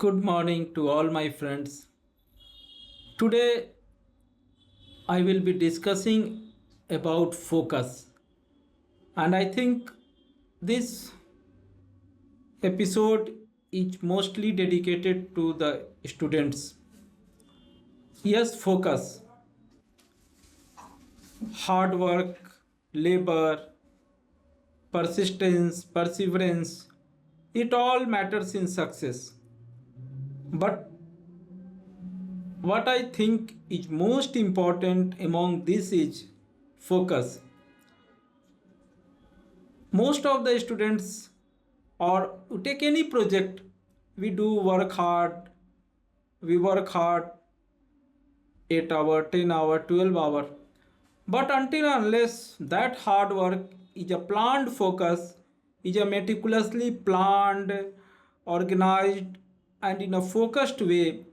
Good morning to all my friends. Today I will be discussing about focus, and I think this episode is mostly dedicated to the students. Yes, focus, hard work, labor, persistence, perseverance, it all matters in success. But what I think is most important among this is focus. Most of the students, or you take any project, we do work hard, we work hard 8 hour, 10 hour, 12 hour, but until unless that hard work is a planned focus, is a meticulously planned, organized, and in a focused way,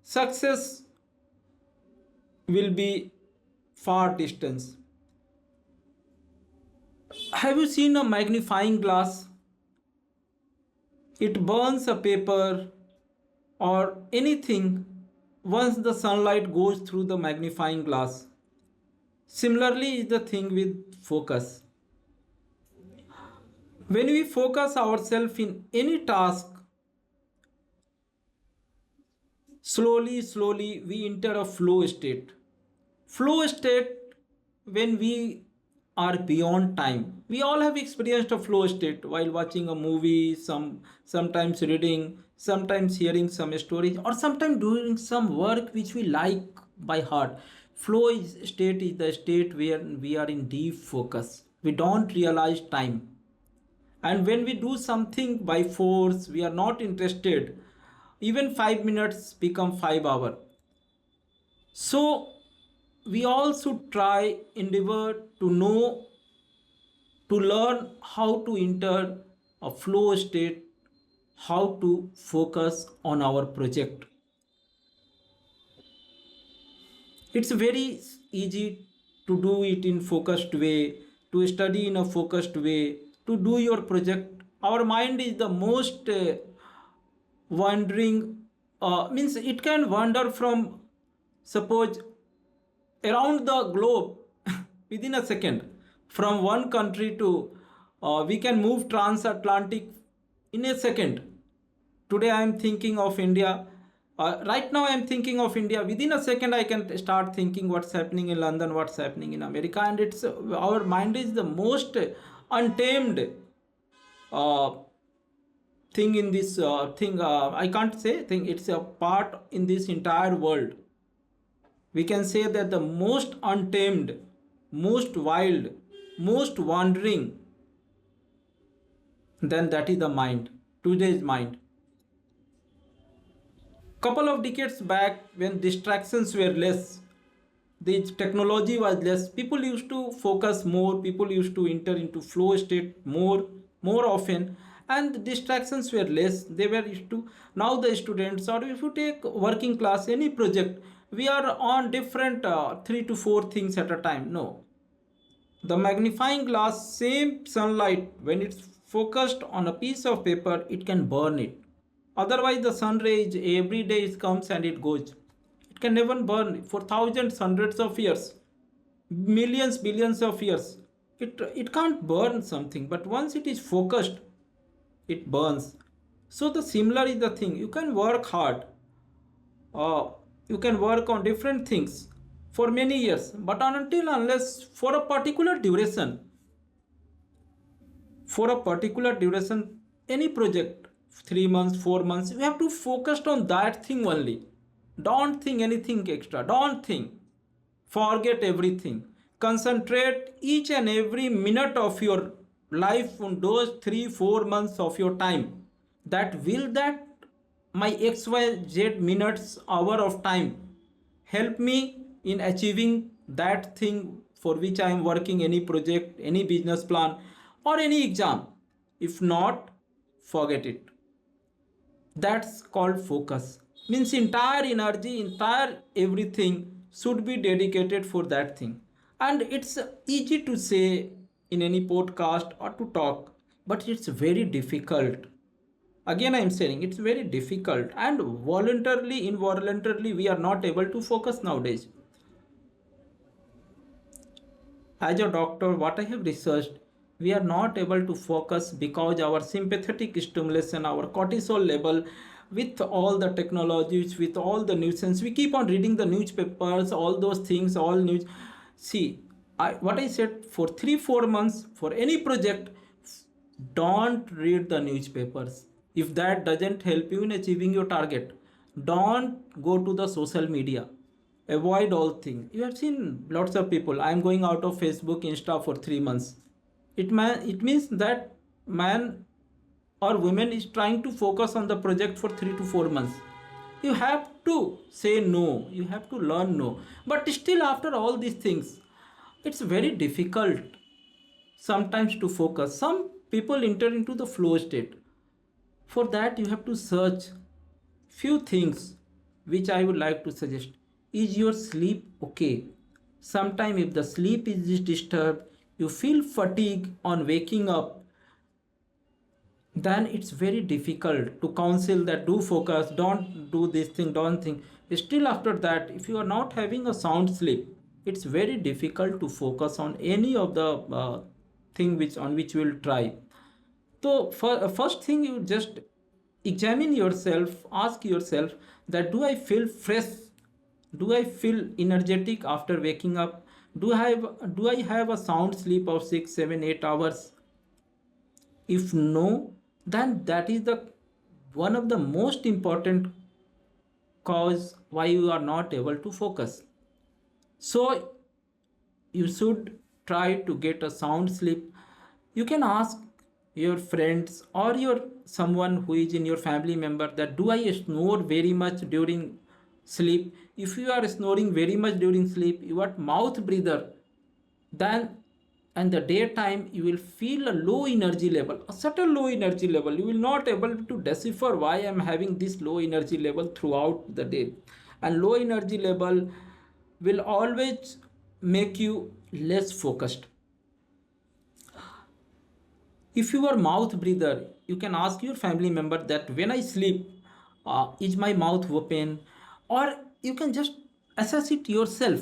success will be far distance. Have you seen a magnifying glass? It burns a paper or anything once the sunlight goes through the magnifying glass. Similarly, is the thing with focus. When we focus ourselves in any task, slowly we enter a flow state. Flow state when we are beyond time. We all have experienced a flow state while watching a movie, sometimes reading, sometimes hearing some stories, or sometimes doing some work which we like by heart. State is the state where we are in deep focus. We don't realize time. And when we do something by force, we are not interested. Even 5 minutes become 5 hours. So we all should try endeavor to know, to learn how to enter a flow state, how to focus on our project. It's very easy to do it in focused way, to study in a focused way, to do your project. Our mind is the most wandering, means it can wander from, suppose, around the globe within a second, from one country to, we can move transatlantic in a second. Today I am thinking of India, right now I am thinking of India, within a second I can start thinking what's happening in London, what's happening in America. And it's our mind is the most untamed uh, thing in this thing, I can't say thing, it's a part in this entire world. We can say that the most untamed, most wild, most wandering, then that is the mind, today's mind. Couple of decades back, when distractions were less, the technology was less, people used to focus more, people used to enter into flow state more often, and the distractions were less, they were used to. Now the students, or if you take working class, any project, we are on different 3 to 4 things at a time. No, the magnifying glass, same sunlight, when it's focused on a piece of paper, it can burn it. Otherwise, the sun rays every day it comes and it goes. It can never burn for thousands, hundreds of years, millions, billions of years. It can't burn something, but once it is focused, it burns. So the similar is the thing. You can work hard, uh, you can work on different things for many years, but until unless for a particular duration, for a particular duration, any project, 3 months, 4 months, you have to focus on that thing only. Don't think anything extra, don't think, forget everything, concentrate each and every minute of your life on those 3 4 months of your time. That my xyz minutes, hour of time, help me in achieving that thing for which I am working, any project, any business plan, or any exam. If not, forget it. That's called focus. Means entire energy, entire everything should be dedicated for that thing. And it's easy to say in any podcast or to talk, but it's very difficult Again, I am saying it's very difficult, and voluntarily, involuntarily, we are not able to focus nowadays. As a doctor, what I have researched, we are not able to focus because our sympathetic stimulation, our cortisol level, with all the technologies, with all the nuisance, we keep on reading the newspapers, all those things, all news. See, what I said, for 3 4 months, for any project, don't read the newspapers. If that doesn't help you in achieving your target, don't go to the social media. Avoid all things. You have seen lots of people, I am going out of Facebook, Insta for 3 months. It means that man or woman is trying to focus on the project for 3 to 4 months. You have to say no, you have to learn no. But still, after all these things, it's very difficult sometimes to focus. Some people enter into the flow state. For that, you have to search few things which I would like to suggest. Is your sleep okay? Sometime if the sleep is disturbed, you feel fatigue on waking up, then it's very difficult to counsel that do focus, don't do this thing, don't think. Still, after that, if you are not having a sound sleep, it's very difficult to focus on any of the thing which on which you will try. So, first thing, you just examine yourself, ask yourself that do I feel fresh? Do I feel energetic after waking up? Do I have a sound sleep of 6, 7, 8 hours? If no, then that is the one of the most important cause why you are not able to focus. So you should try to get a sound sleep. You can ask your friends or your someone who is in your family member that do I snore very much during sleep. If you are snoring very much during sleep, you are mouth breather, then and the daytime you will feel a low energy level, a subtle low energy level. You will not able to decipher why I am having this low energy level throughout the day. And low energy level will always make you less focused. If you are mouth breather, you can ask your family member that when I sleep, is my mouth open? Or you can just assess it yourself.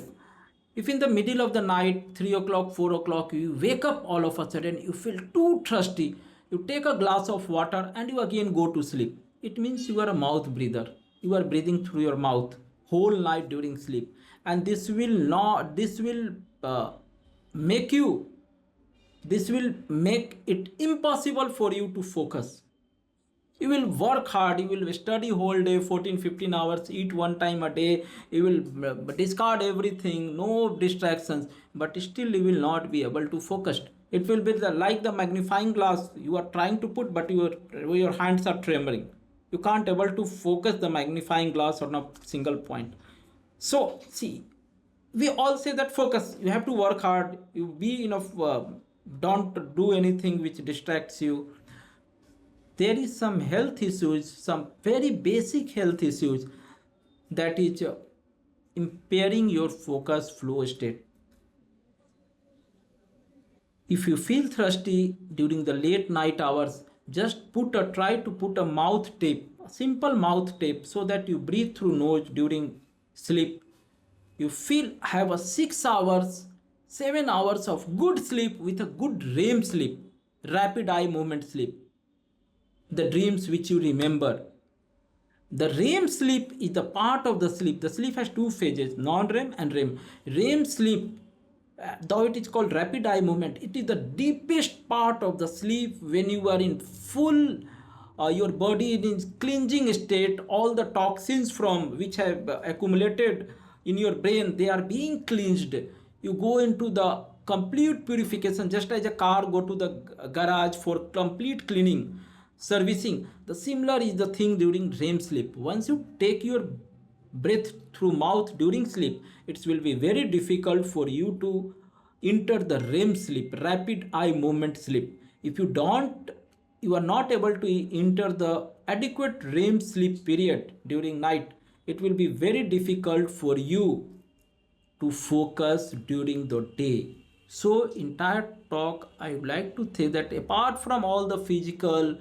If in the middle of the night, 3 o'clock, 4 o'clock, you wake up all of a sudden, you feel too thirsty, you take a glass of water and you again go to sleep, it means you are a mouth breather. You are breathing through your mouth whole night during sleep. And this will make you this will make it impossible for you to focus. You will work hard, you will study whole day, 14 15 hours, eat one time a day, you will discard everything, no distractions, but still you will not be able to focus. It will be like the magnifying glass you are trying to put, but your hands are trembling. You can't able to focus the magnifying glass on a single point. So see, we all say that focus, you have to work hard, you be enough, don't do anything which distracts you. There is some health issues, some very basic health issues, that is impairing your focus flow state. If you feel thirsty during the late night hours, just try to put a mouth tape, a simple mouth tape, so that you breathe through nose during sleep. You feel have a 6 hours, 7 hours of good sleep with a good REM sleep, rapid eye movement sleep, the dreams which you remember. The REM sleep is the part of the sleep. The sleep has two phases, non-REM and REM. REM sleep, though it is called rapid eye movement, it is the deepest part of the sleep when you are in full, your body is in cleansing state. All the toxins from which have accumulated in your brain, they are being cleansed. You go into the complete purification, just as a car go to the garage for complete cleaning, servicing. The similar is the thing during REM sleep. Once you take your breath through mouth during sleep, it will be very difficult for you to enter the REM sleep, rapid eye movement sleep. If you are not able to enter the adequate REM sleep period during night, it will be very difficult for you to focus during the day. So entire talk I would like to say that apart from all the physical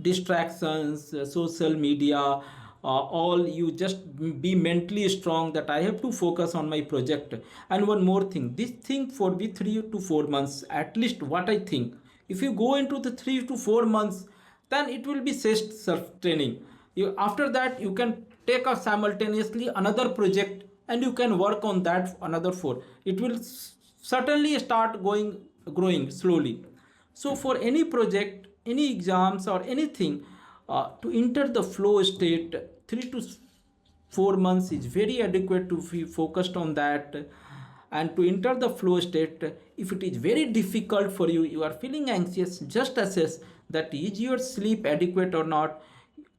distractions, social media, all, you just be mentally strong that I have to focus on my project. And one more thing, this thing for be 3 to 4 months at least, what I think, if you go into the 3 to 4 months, then it will be self training. You, after that you can take a simultaneously another project and you can work on that another four. It will certainly start going growing slowly. So for any project, any exams or anything, to enter the flow state, 3 to 4 months is very adequate to be focused on that. And to enter the flow state, if it is very difficult for you, you are feeling anxious, just assess that is your sleep adequate or not.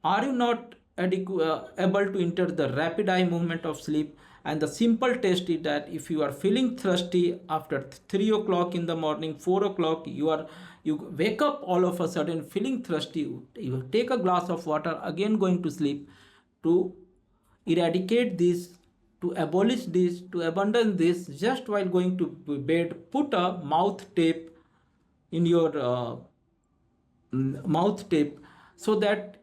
Are you not able to enter the rapid eye movement of sleep? And the simple test is that if you are feeling thirsty after 3 o'clock in the morning, 4 o'clock, you wake up all of a sudden feeling thirsty, you take a glass of water, again going to sleep. To eradicate this, to abolish this, to abandon this, just while going to bed, put a mouth tape in your mouth tape, so that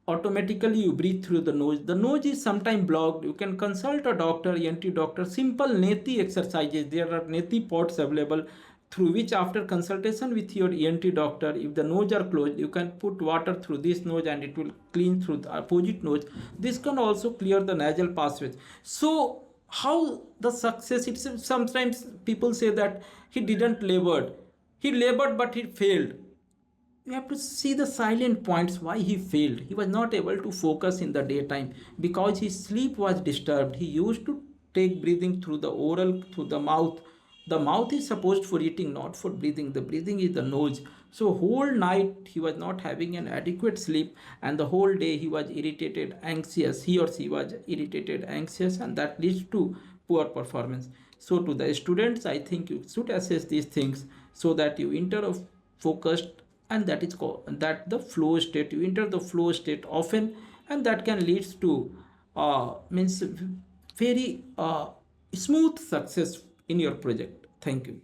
automatically you breathe through the nose. The nose is sometimes blocked, you can consult a doctor, ENT doctor. Simple neti exercises, there are neti pots available, through which after consultation with your ENT doctor, if the nose are closed, you can put water through this nose and it will clean through the opposite nose. This can also clear the nasal passages. So how the success, it's sometimes people say that he didn't labored, he labored but he failed. You have to see the silent points why he failed. He was not able to focus in the daytime because his sleep was disturbed. He used to take breathing through the oral, through the mouth. The mouth is supposed for eating, not for breathing. The breathing is the nose. So whole night he was not having an adequate sleep, and the whole day he was irritated, anxious. He or she was irritated, anxious, and that leads to poor performance. So to the students, I think you should assess these things so that you enter a focused, and that is called that the flow state. You enter the flow state often, and that can leads to means very smooth success in your project. Thank you.